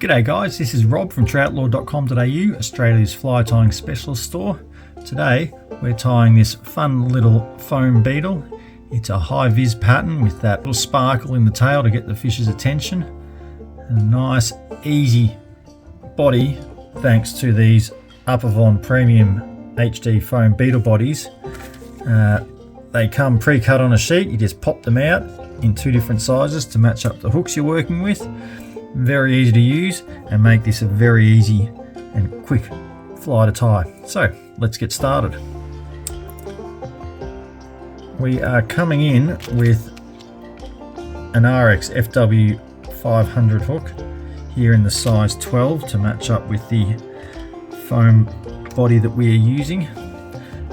G'day guys, this is Rob from Troutlore.com.au, Australia's fly tying specialist store. Today we're tying this fun little foam beetle. It's a Hi-Vis pattern with that little sparkle in the tail to get the fish's attention. And a nice easy body thanks to these Upavon premium HD foam beetle bodies. They come pre-cut on a sheet. You just pop them out in two different sizes to match up the hooks you're working with. Very easy to use and make this a very easy and quick fly to tie. So let's get started. We are coming in with an Ahrex FW 500 hook here in the size 12 to match up with the foam body that we are using,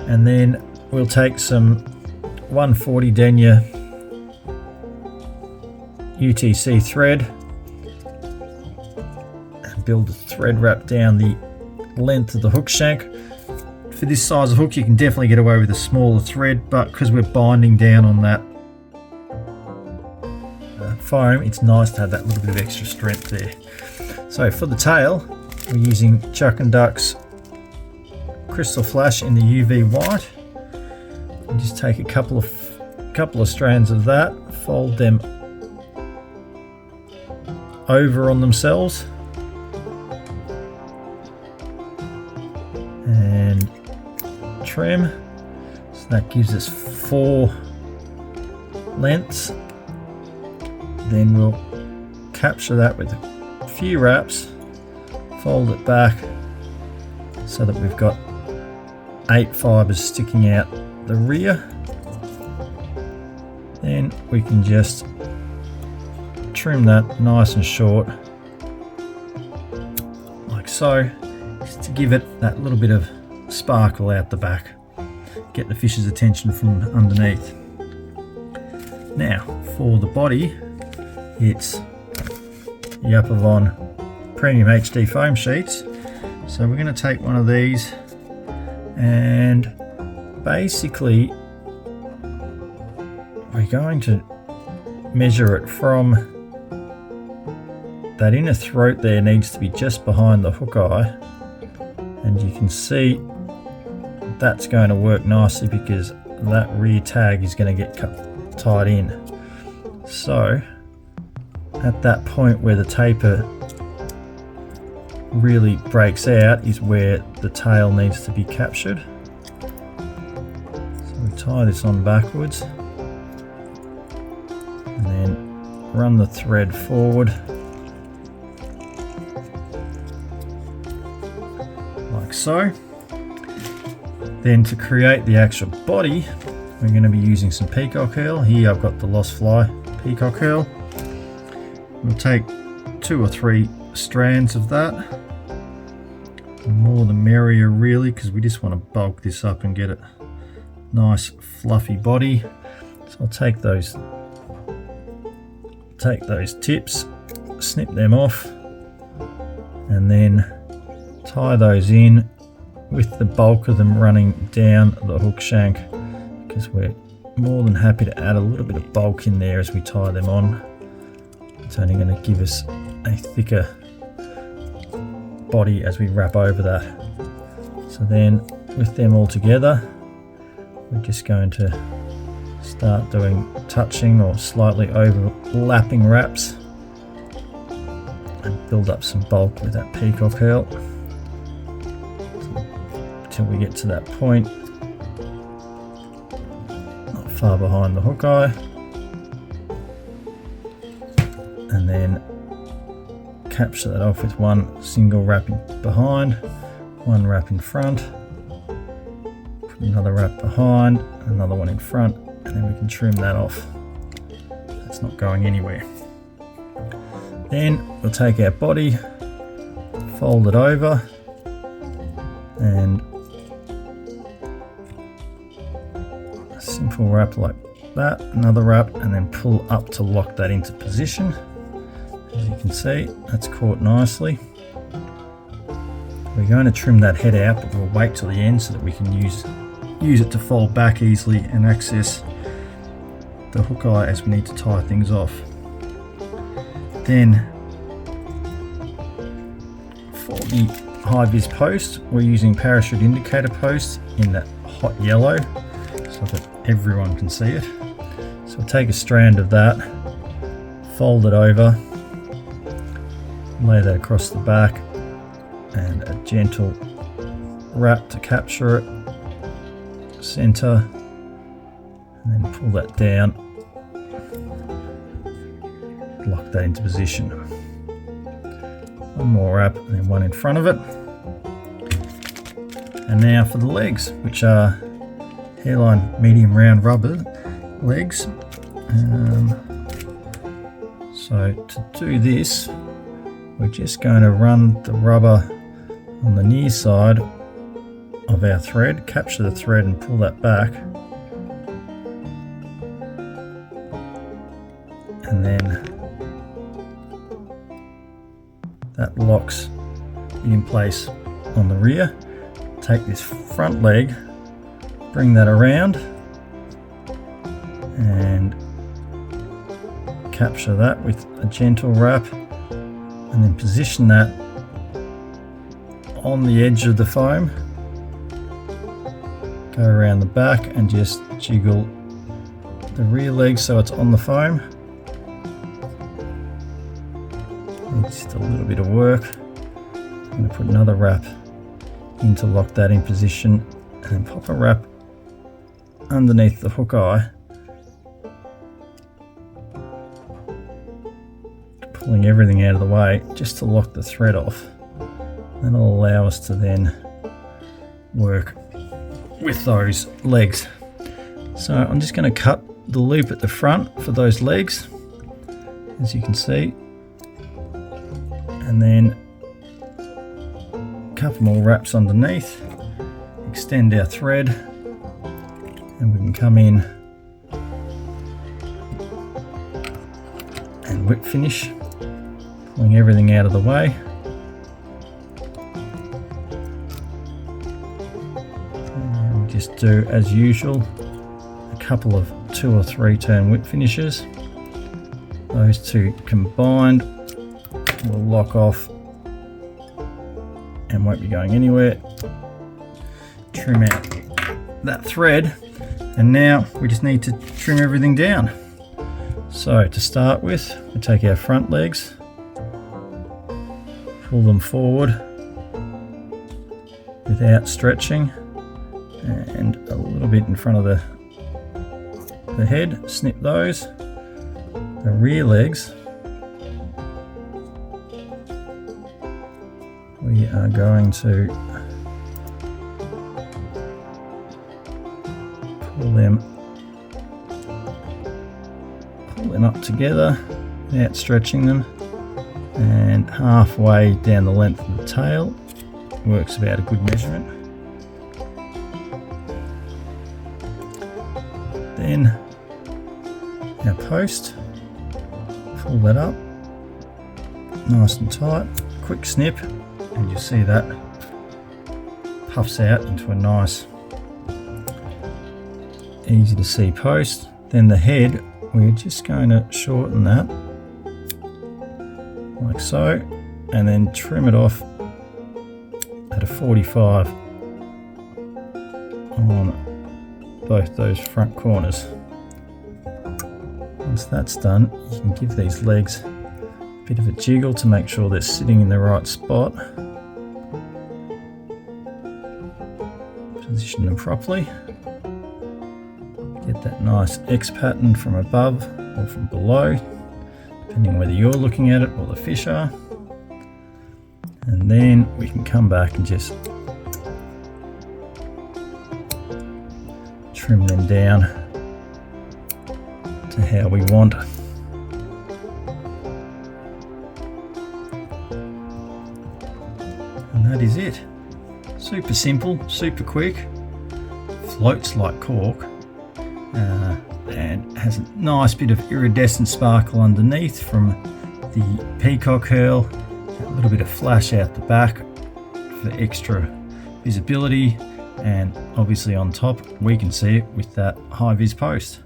and then we'll take some 140 Denier UTC thread and build a thread wrap down the length of the hook shank. For this size of hook you can definitely get away with a smaller thread, but because we're binding down on that foam, it's nice to have that little bit of extra strength there. So for the tail we're using Chuck and Duck's Crystal Flash in the UV white. And just take a couple of strands of that, fold them over on themselves, and trim. So that gives us 4 lengths. Then we'll capture that with a few wraps, fold it back so that we've got 8 fibers sticking out the rear. Then we can just trim that nice and short like so, just to give it that little bit of sparkle out the back, get the fish's attention from underneath. Now for the body, it's the Upavon premium HD foam sheets. So we're going to take one of these and basically we're going to measure it from that inner throat there, needs to be just behind the hook eye, and you can see that's going to work nicely because that rear tag is going to get tied in. So at that point where the taper really breaks out is where the tail needs to be captured. So we tie this on backwards and then run the thread forward like so. Then to create the actual body we're going to be using some Peacock Herl. Here I've got the Lost Fly Peacock Herl. We'll take 2 or 3 strands of that. The more the merrier really, because we just want to bulk this up and get a nice fluffy body. So I'll take those tips, snip them off, and then tie those in with the bulk of them running down the hook shank, because we're more than happy to add a little bit of bulk in there as we tie them on. It's only going to give us a thicker body as we wrap over that. So then with them all together we're just going to start doing touching or slightly overlapping wraps and build up some bulk with that Peacock Herl until we get to that point not far behind the hook eye, and then capture that off with one single wrap behind, one wrap in front, put another wrap behind, another one in front, and then we can trim that off. That's not going anywhere. Then we'll take our body, fold it over, and a simple wrap like that, another wrap, and then pull up to lock that into position. As you can see, that's caught nicely. We're going to trim that head out, but we'll wait till the end so that we can use it to fold back easily and access the hook eye as we need to tie things off. Then the Hi-Vis post. We're using parachute indicator post in that hot yellow so that everyone can see it. So we'll take a strand of that, fold it over, lay that across the back, and a gentle wrap to capture it, center, and then pull that down, lock that into position. One more wrap and then one in front of it. And now for the legs, which are hairline medium round rubber legs. So to do this, we're just going to run the rubber on the near side of our thread, capture the thread and pull that back. And then that locks in place on the rear. Take this front leg, bring that around and capture that with a gentle wrap, and then position that on the edge of the foam. Go around the back and just jiggle the rear leg so it's on the foam. Just a little bit of work. I'm going to put another wrap in to lock that in position, and then pop a wrap underneath the hook eye, pulling everything out of the way just to lock the thread off. That'll allow us to then work with those legs. So I'm just going to cut the loop at the front for those legs, as you can see, and then a couple more wraps underneath, extend our thread, and we can come in and whip finish, pulling everything out of the way. And just do as usual a couple of 2 or 3 turn whip finishes. Those two combined will lock off and won't be going anywhere. Trim out that thread, and now we just need to trim everything down. So to start with, we take our front legs, pull them forward without stretching, and a little bit in front of the head, snip those. The rear legs, we are going to pull them up together without stretching them, and halfway down the length of the tail works about a good measurement. Then our post, pull that up nice and tight, quick snip, and you see that puffs out into a nice, easy to see post. Then the head, we're just going to shorten that like so, and then trim it off at a 45 on both those front corners. Once that's done, you can give these legs a bit of a jiggle to make sure they're sitting in the right spot. Position them properly. Get that nice X pattern from above or from below, depending whether you're looking at it or the fish are. And then we can come back and just trim them down to how we want. And that is it. Super simple, super quick, floats like cork, and has a nice bit of iridescent sparkle underneath from the Peacock Herl, a little bit of flash out the back for extra visibility, and obviously on top we can see it with that Hi-Vis post.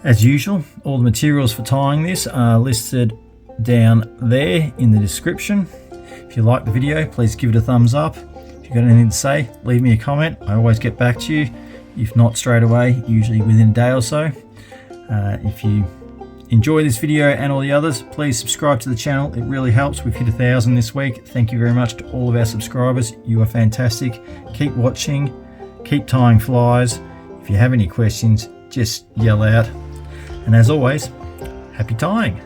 As usual, all the materials for tying this are listed down there in the description. If you like the video, please give it a thumbs up. If you've got anything to say, leave me a comment. I always get back to you. If not straight away, usually within a day or so. If you enjoy this video and all the others, please subscribe to the channel. It really helps. We've hit 1,000 this week. Thank you very much to all of our subscribers. You are fantastic. Keep watching, keep tying flies. If you have any questions, just yell out. And as always, happy tying.